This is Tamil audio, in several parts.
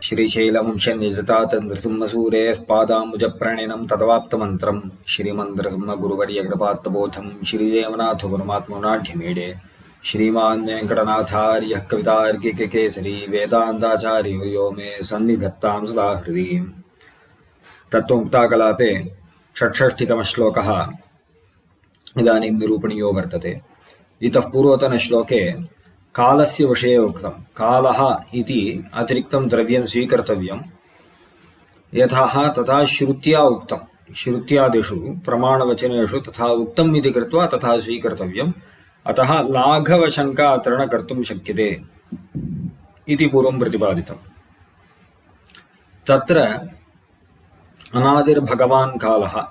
श्रीशैलमुख्यनिजतात नृसिंहसूरेः पादाम्बुजप्रणिनं तदवाप्तमन्त्रं श्रीमन्द्रसिंहगुरुवर्यकृपात्तबोधं श्रीदेवनाथगुरुमात्मनाढ्यमीडे श्रीमान् वेङ्कटनाथार्यः कवितार्किककेसरी वेदान्ताचार्यवर्यो मे सन्निधत्तां सदा हृदि। तत्त्वमुक्ताकलापे षट्षष्टितमः श्लोकः इदानीं निरूपणीयो वर्तते। इतः पूर्वतनश्लोके कालस्य विषये उक्तं। कालः इति अतिरिक्तं द्रव्यं स्वीकर्तव्यं यथाः तथा श्रुत्या उक्तं। श्रुत्यादिषु प्रमाणवचनेषु तथा उक्तम् इति कृत्वा तथा स्वीकर्तव्यम्। अतः लाघवशङ्का अत्र न कर्तुं शक्यते इति पूर्वं प्रतिपादितं। तत्र अनादिर्भगवान् कालः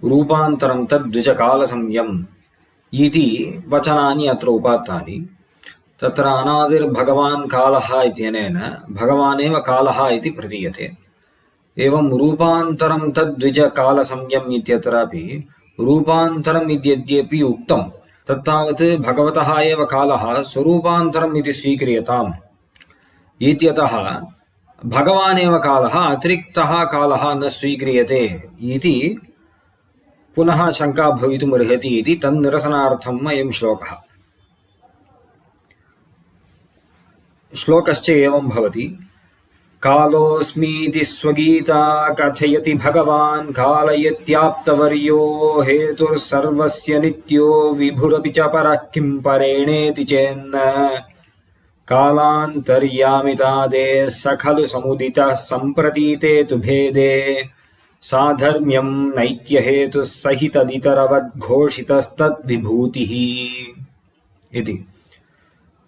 रूपान्तरं तद्विजकालसंज्ञम् इति वचनानि अत्र उपात्तानि। तत्र अनादिर्भगवान् कालः इत्यनेन भगवानेव कालः इति प्रतीयते। एवं रूपान्तरं तद्विजकालसंज्ञम् इत्यत्रापि रूपान्तरम् इत्यद्यपि उक्तं तत्तावत् भगवतः एव कालः स्वरूपान्तरम् इति स्वीक्रियताम् इत्यतः भगवानेव कालः अतिरिक्तः कालः न स्वीक्रियते इति पुनः शङ्का भवितुमर्हति इति तन्निरसनार्थम् अयं श्लोकः। श्लोकश्च एवं भवति। कालोऽस्मीति स्वगीता कथयति भगवान् कालयत्याप्तवर्यो हेतुर्सर्वस्य नित्यो विभुरपि च परः किं परेणेति चेन्न कालान्तर्यामितादेः स खलु समुदितः सम्प्रतीते तु भेदे साधर्म्यं नैक्यहेतुः सहितदितरवद्घोषितस्तद्विभूतिः इति।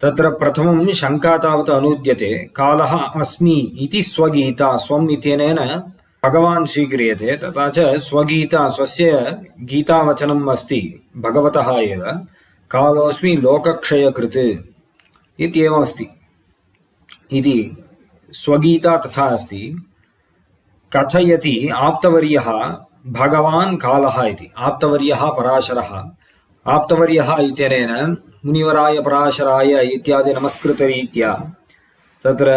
तत्र प्रथमं शङ्का तावत् अनुद्यते। कालः अस्मि इति स्वगीता, स्वम् इत्यनेन भगवान् स्वीक्रियते। तथा च स्वगीता, स्वस्य गीतावचनम् अस्ति भगवतः एव। कालोऽस्मि लोकक्षयकृत् इत्येवमस्ति इति स्वगीता तथा अस्ति। कथयति आप्तवर्यः भगवान् कालः इति। आप्तवर्यः पराशरः। आप्तवर्यः इत्यनेन मुनिवराय पराशराय इत्यादि नमस्कृतरीत्या तत्र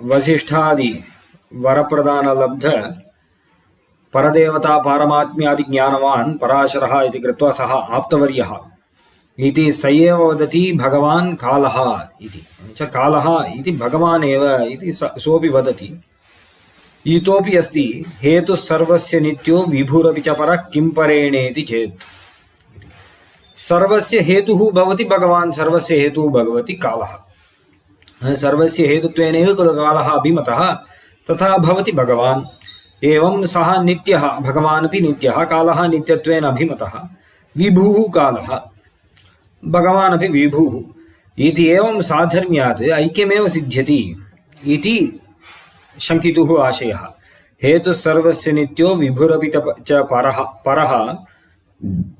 वसिष्ठादि वरप्रदानलब्ध परदेवता पारमात्म्यादि ज्ञानवान् पराशरः इति कृत्वा सः आप्तवर्यः इति स एव वदति भगवान् कालः इति। कालः इति भगवान् एव इति सोऽपि वदति। इतोपि अस्ति हेतुः सर्वस्य नित्यो विभुरपि च परः किं परेणेति चेत्। सर्वस्य हेतुः भवति भगवान्, सर्वस्य हेतुः भगवति कालः। सर्वस्य हेतुत्वेनैव खलु कालः अभिमतः, तथा भवति भगवान्। एवं सः नित्यः, भगवान् अपि नित्यः, कालः नित्यत्वेन अभिमतः। विभुः कालः, भगवान् अपि विभुः इति। एवं साधर्म्यात् ऐक्यमेव सिद्ध्यति इति शङ्कितुः आशयः। हेतुः सर्वस्य नित्यो विभुरपि च परः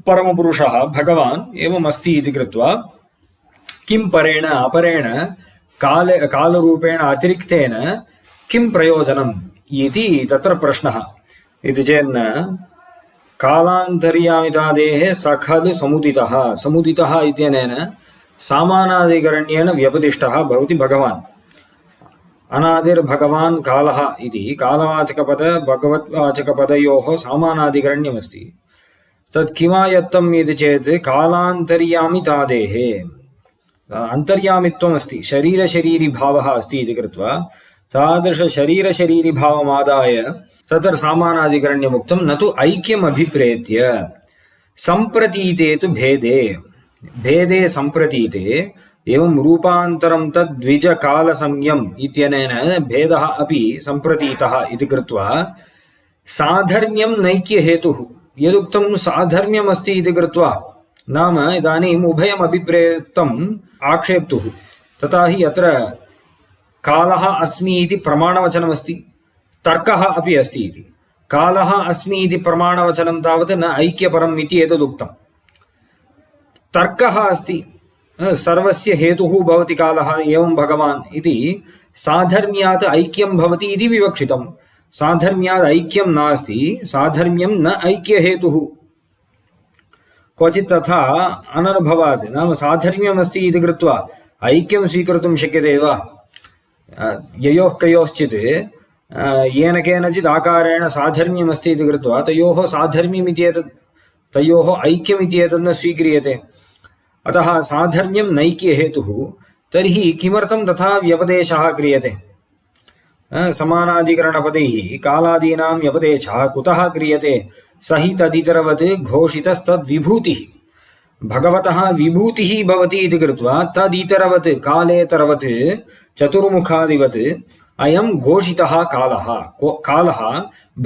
परमपुरुषः भगवान् एवम् अस्ति इति कृत्वा किं परेण अपरेण कालरूपेण अतिरिक्तेन किं प्रयोजनम् इति तत्र प्रश्नः। इति चेन्न कालान्तर्यामितादेः स खलु समुदितः। समुदितः इत्यनेन सामानादिकरण्येन व्यपदिष्टः भवति भगवान्। अनादिर्भगवान् कालः इति कालवाचकपद भगवद्वाचकपदयोः सामानादिकरण्यमस्ति। तत् किमायत्तम् इति चेत् कालान्तर्यामितादेः अन्तर्यामित्वम् अस्ति, शरीरशरीरिभावः अस्ति इति कृत्वा तादृशशरीरशरीरिभावमादाय तत्र सामानादिकरण्यमुक्तं। न तु ऐक्यम् अभिप्रेत्य सम्प्रतीते तु भेदे, भेदे सम्प्रतीते। एवं रूपान्तरं तद्विजकालसंज्ञम् इत्यनेन भेदः अपि सम्प्रतीतः इति कृत्वा साधर्म्यं नैक्यहेतुः यदुक्तं साधर्म्यमस्ति इति कृत्वा, नाम इदानीम् उभयम् अभिप्रेतम् आक्षेप्तुः। तथा हि अत्र कालः अस्मि इति प्रमाणवचनमस्ति, तर्कः अपि अस्ति इति। कालः अस्मि इति प्रमाणवचनं तावत् न ऐक्यपरम् इति एतदुक्तं। तर्कः अस्ति, सर्वस्य हेतुः भवति कालः एवं भगवान् इति। साधर्म्यात् ऐक्यं भवति इति विवक्षितम्। साधर्म्याद् ऐक्यं नास्ति, साधर्म्यं न ऐक्यहेतुः। क्वचित् तथा अननुभवात्, नाम साधर्म्यमस्ति इति कृत्वा ऐक्यं स्वीकर्तुं शक्यते वा? ययोः कयोश्चित् येन केनचित् आकारेण साधर्म्यमस्ति इति कृत्वा तयोः साधर्म्यमिति एतत् तयोः ऐक्यमिति एतत् न स्वीक्रियते। अतः साधर्म्यं नैक्यहेतुः, तर्हि किमर्थं तथा व्यपदेशः क्रियते? समानाधिकरणपदैः कालादीनां व्यपदेशः कुतः क्रियते? स हि तदितरवत् घोषितस्तद्विभूतिः। भगवतः विभूतिः भवति इति कृत्वा तदितरवत् कालेतरवत् चतुर्मुखादिवत् अयं घोषितः कालः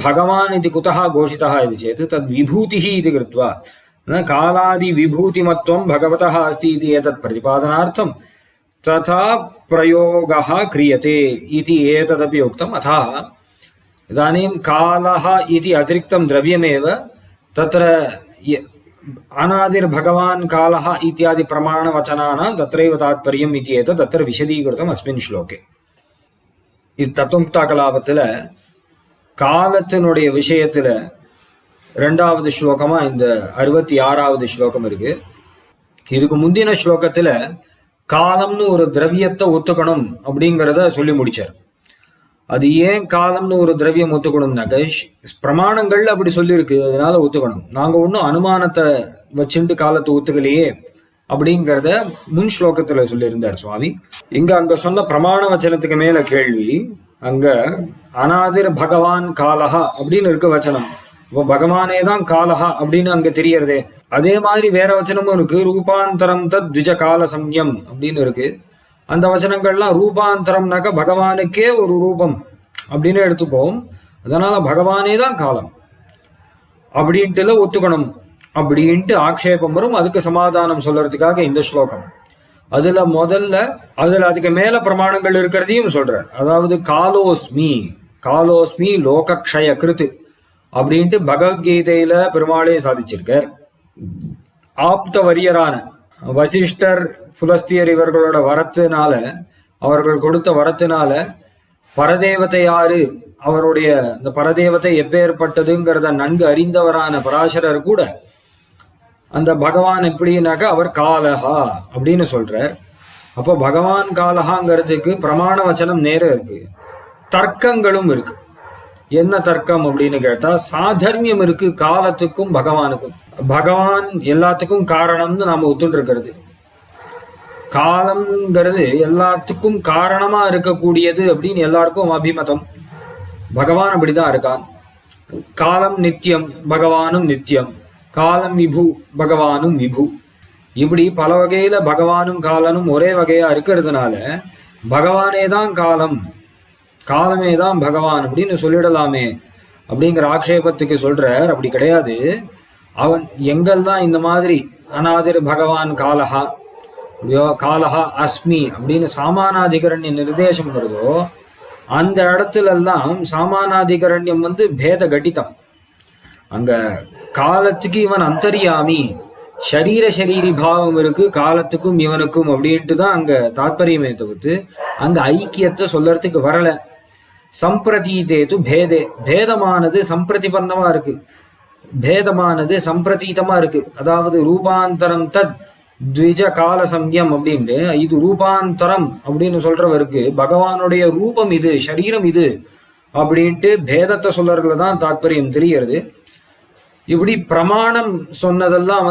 भगवान् इति कुतः घोषितः इति चेत् तद्विभूतिः इति कृत्वा कालादिविभूतिमत्वं भगवतः अस्ति इति एतत् प्रतिपादनार्थं तथा प्रयोगः क्रियते इति एतदपि उक्तम्। अतः इदानीं कालः इति अतिरिक्तं द्रव्यमेव तत्र अनादिर्भगवान् कालः इत्यादि प्रमाणवचनानां तत्रैव तात्पर्यम् इति एतत् तत्र विशदीकृतम् अस्मिन् श्लोके। तत्वमुक्ता कलापத்தில் காலத்தினுடைய விஷயத்துல ரெண்டாவது ஸ்லோகமா இந்த 66வது ஸ்லோகம் இருக்கு. இதுக்கு முந்தின ஸ்லோகத்துல காலம்னு ஒரு திரவியத்தை ஒத்துக்கணும் அப்படிங்கிறத சொல்லி முடிச்சார். அது ஏன் காலம்னு ஒரு திரவியம் ஒத்துக்கணும்னாக்க பிரமாணங்கள் அப்படி சொல்லியிருக்கு, அதனால ஒத்துக்கணும். நாங்க ஒன்றும் அனுமானத்தை வச்சுட்டு காலத்தை ஒத்துக்கலையே அப்படிங்கிறத முன் ஸ்லோகத்துல சொல்லியிருந்தார் சுவாமி. அங்க சொன்ன பிரமாண வச்சனத்துக்கு மேல கேள்வி, அங்க அனாதிர் பகவான் காலஹா அப்படின்னு இருக்க வச்சனம். இப்போ பகவானே தான் காலஹா அப்படின்னு அங்க தெரியறதே. அதே மாதிரி வேற வச்சனமும் இருக்கு, ரூபாந்தரம் தத் த்விஜ கால சம்யம் அப்படின்னு இருக்கு. அந்த வச்சனங்கள்லாம் ரூபாந்தரம்னாக்க பகவானுக்கே ஒரு ரூபம் அப்படின்னு எடுத்துப்போம். அதனால பகவானே தான் காலம் அப்படின்ட்டுல ஒத்துக்கணும் அப்படின்ட்டு ஆக்ஷேபம் வரும். அதுக்கு சமாதானம் சொல்றதுக்காக இந்த ஸ்லோகம். அதுல அதுக்கு மேல பிரமாணங்கள் இருக்கிறதையும் சொல்றார். அதாவது காலோஸ்மி லோகக்ஷய கிருத்து அப்படின்ட்டு பகவத்கீதையில பெருமாளே சாதிச்சிருக்கார். ஆப்த வரியரான வசிஷ்டர் புலஸ்தியர் இவர்களோட வரத்தினால, அவர்கள் கொடுத்த வரத்தினால பரதேவத்தை யாரு, அவருடைய இந்த பரதேவத்தை எப்பேற்பட்டதுங்கிறத நன்கு அறிந்தவரான பராசரர் கூட அந்த பகவான் எப்படின்னாக்க அவர் காலஹா அப்படின்னு சொல்றார். அப்போ பகவான் காலஹாங்கிறதுக்கு பிரமாண வச்சனம் நேரம் இருக்கு, தர்க்கங்களும் இருக்கு. என்ன தர்க்கம் அப்படின்னு கேட்டா சாதர்மியம் இருக்கு காலத்துக்கும் பகவானுக்கும். பகவான் எல்லாத்துக்கும் காரணம்னு நாம ஒத்துட்டு இருக்கிறது. காலம்ங்கிறது எல்லாத்துக்கும் காரணமா இருக்கக்கூடியது அப்படின்னு எல்லாருக்கும் அபிமதம். பகவான் அப்படிதான் இருக்கான். காலம் நித்தியம், பகவானும் நித்தியம். காலம் விபு, பகவானும் விபு. இப்படி பல வகையில பகவானும் காலனும் ஒரே வகையா இருக்கிறதுனால பகவானே தான் காலம், காலமே தான் பகவான் அப்படின்னு சொல்லிடலாமே அப்படிங்கிற ஆக்ஷேபத்துக்கு சொல்றார். அப்படி கிடையாது. அவன் எங்கள் தான் இந்த மாதிரி அநாதிர் பகவான் காலஹா காலஹா அஸ்மி அப்படின்னு சாமானாதிகரண்ய நிர்தேசம் வருதோ அந்த இடத்துல எல்லாம் சாமானாதிகரண்யம் பேத கட்டிதம். அங்க காலத்துக்கு இவன் அந்தரியாமி, ஷரீரி பாவம் இருக்கு காலத்துக்கும் இவனுக்கும் அப்படின்ட்டு தான் அங்க தாத்பரியமே தவிர்த்து அங்க ஐக்கியத்தை சொல்லறதுக்கு வரல. சம்பிரதீதேது பேதே, பேதமானது சம்பிரதிபன்னமா இருக்கு, பேதமானது சம்பிரதீதமா இருக்கு. அதாவது ரூபாந்தரம் தத் த்விஜ கால சம்யம் அப்படின்ட்டு இது ரூபாந்தரம் அப்படின்னு சொல்றவருக்கு பகவானுடைய ரூபம் இது, சரீரம் இது அப்படின்ட்டு பேதத்தை சொல்லறதுல தான் தாத்பரியம் தெரியறது. இப்படி பிரமாணம் சொன்னதெல்லாம்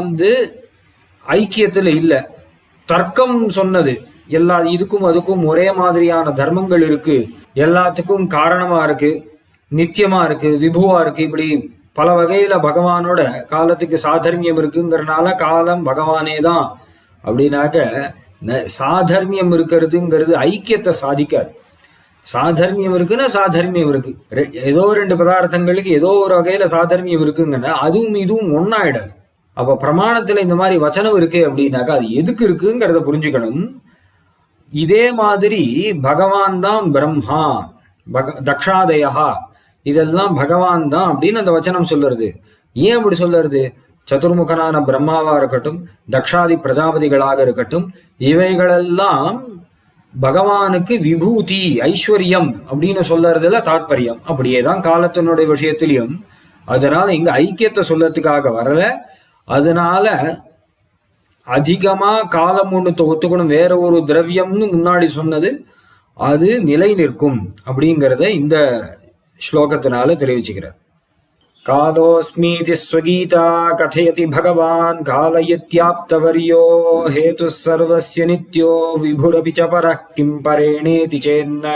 ஐக்கியத்துல இல்லை. தர்க்கம் சொன்னது எல்லா இதுக்கும் அதுக்கும் ஒரே மாதிரியான தர்மங்கள் இருக்கு, எல்லாத்துக்கும் காரணமா இருக்கு, நித்தியமா இருக்கு, விபுவா இருக்கு. இப்படி பல வகையில பகவானோட காலத்துக்கு சாதர்மியம் இருக்குங்கிறனால காலம் பகவானே தான் அப்படின்னாக்க சாதர்மியம் இருக்கிறதுங்கிறது ஐக்கியத்தை சாதிக்காது. சாதர்மியம் இருக்குன்னா சாதர்மியம் இருக்கு. ஏதோ ரெண்டு பதார்த்தங்களுக்கு ஏதோ ஒரு வகையில சாதர்மியம் இருக்குங்கன்னா அதுவும் இதுவும் ஒன்னாயிடாது. அப்ப பிரமாணத்துல இந்த மாதிரி வச்சனம் இருக்கு அப்படின்னாக்கா அது எதுக்கு இருக்குங்கிறத புரிஞ்சுக்கணும். இதே மாதிரி பகவான் தான் பிரம்மா, தக்ஷாதயா இதெல்லாம் பகவான் தான் அப்படின்னு அந்த வச்சனம் சொல்லுறது. ஏன் அப்படி சொல்லுறது? சதுர்முகனான பிரம்மாவா இருக்கட்டும், தக்ஷாதி பிரஜாபதிகளாக இருக்கட்டும், இவைகளெல்லாம் பகவானுக்கு விபூதி ஐஸ்வர்யம் அப்படின்னு சொல்லறதுல தாத்பரியம். அப்படியேதான் காலத்தினுடைய விஷயத்திலையும். அதனால இங்க ஐக்கியத்தை சொல்லறதுக்காக வரல. அதனால அதிகமா காலம் ஒண்ணு ஒத்துக்கணும், வேற ஒரு திரவியம்னு முன்னாடி சொன்னது அது நிலை நிற்கும் அப்படிங்கிறத இந்த ஸ்லோகத்தினால தெரிவிச்சுக்கிறார். காலோஸ்மீதி ஸ்வகீதா கதயதி பகவான் காலயித்யாப்தவர்யோ ஹேது சர்வஸ்ய நித்யோ விபுரபி ச பரः கிம் பரேணேதி சேன்ன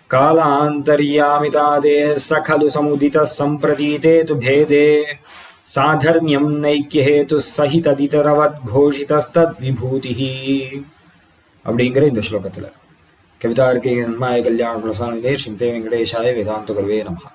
காலாந்தர்யாமிதாதே சகலு சமுதித சம்பிரதீதே து பேதே சாதர்மியம் நைக்கிய ஹேது சஹிததிதரவத் கோஷிதஸ்தத் விபூதிஹி அப்படிங்கிற இந்த ஸ்லோகத்துல. கவிதார்க்கிக கல்யாண பிரசானிதே ஸ்ரீமதே வெங்கடேஷாய வேதாந்த குரவே நமஹ.